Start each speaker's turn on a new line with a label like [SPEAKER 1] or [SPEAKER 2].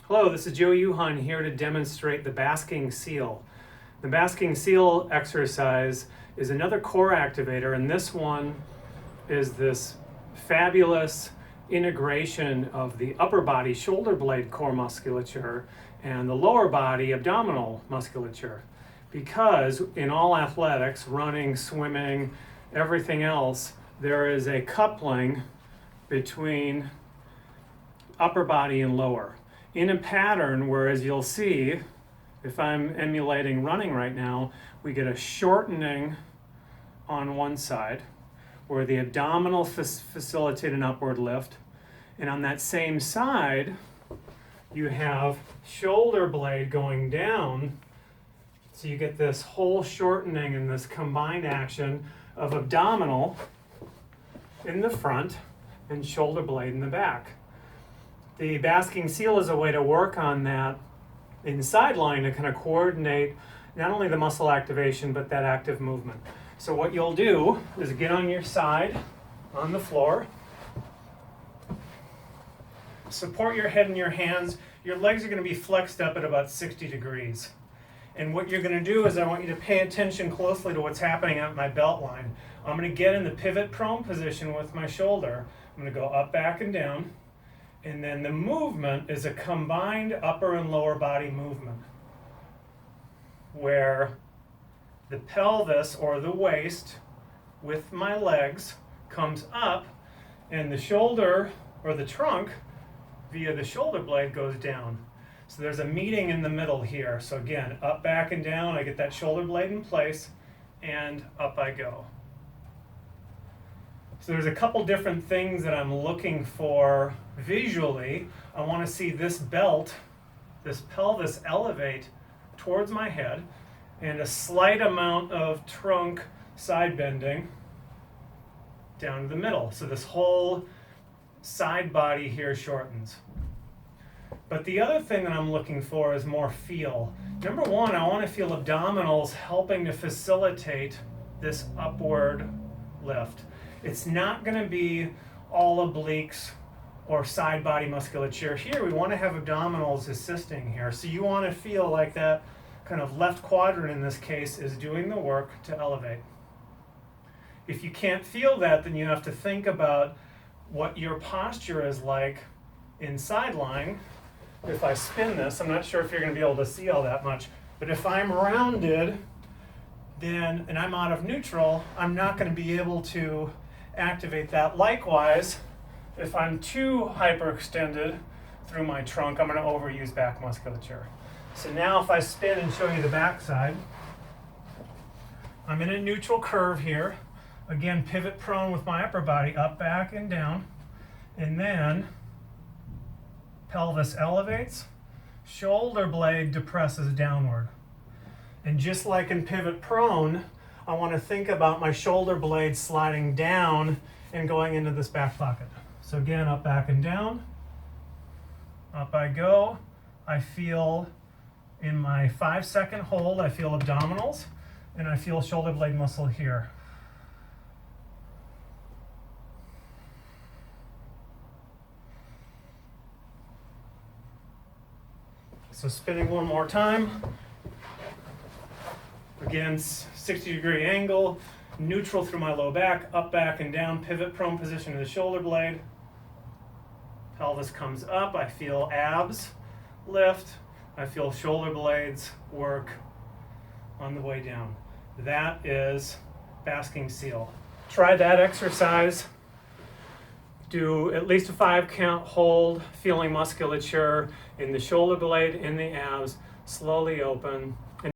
[SPEAKER 1] Hello, this is Joe Uhan here to demonstrate the Basking Seal. The Basking Seal exercise is another core activator, and this one is this fabulous integration of the upper body shoulder blade core musculature and the lower body abdominal musculature. Because in all athletics, running, swimming, everything else, there is a coupling between upper body and lower in a pattern where, as you'll see, if I'm emulating running right now, we get a shortening on one side where the abdominal facilitate an upward lift, and on that same side you have shoulder blade going down, so you get this whole shortening and this combined action of abdominal in the front and shoulder blade in the back. The Basking Seal is a way to work on that in sideline to kind of coordinate not only the muscle activation but that active movement. So what you'll do is get on your side on the floor, support your head in your hands. Your legs are going to be flexed up at about 60 degrees. And what you're going to do is I want you to pay attention closely to what's happening at my belt line. I'm going to get in the pivot prone position with my shoulder. I'm going to go up, back, and down. And then the movement is a combined upper and lower body movement where the pelvis or the waist with my legs comes up and the shoulder or the trunk via the shoulder blade goes down. So there's a meeting in the middle here. So again, up, back, and down, I get that shoulder blade in place and up I go. So there's a couple different things that I'm looking for visually. I want to see this belt, this pelvis elevate towards my head and a slight amount of trunk side bending down to the middle. So this whole side body here shortens. But the other thing that I'm looking for is more feel. Number one, I want to feel abdominals helping to facilitate this upward lift. It's not going to be all obliques or side body musculature. Here we want to have abdominals assisting here. So you want to feel like that kind of left quadrant in this case is doing the work to elevate. If you can't feel that, then you have to think about what your posture is like in sideline. If I spin this, I'm not sure if you're going to be able to see all that much, but if I'm rounded then and I'm out of neutral, I'm not going to be able to activate that. Likewise, if I'm too hyperextended through my trunk, I'm going to overuse back musculature. So now if I spin and show you the back side, I'm in a neutral curve here. Again, pivot prone with my upper body, up, back, and down. And then pelvis elevates, shoulder blade depresses downward. And just like in pivot prone, I want to think about my shoulder blade sliding down and going into this back pocket. So again, up, back, and down. Up I go. I feel in my 5-second hold, I feel abdominals, and I feel shoulder blade muscle here. So spinning one more time. Again, 60-degree angle, neutral through my low back, up, back, and down, pivot prone position of the shoulder blade. Pelvis comes up, I feel abs lift, I feel shoulder blades work on the way down. That is Basking Seal. Try that exercise. Do at least a 5-count hold, feeling musculature in the shoulder blade, in the abs, slowly open.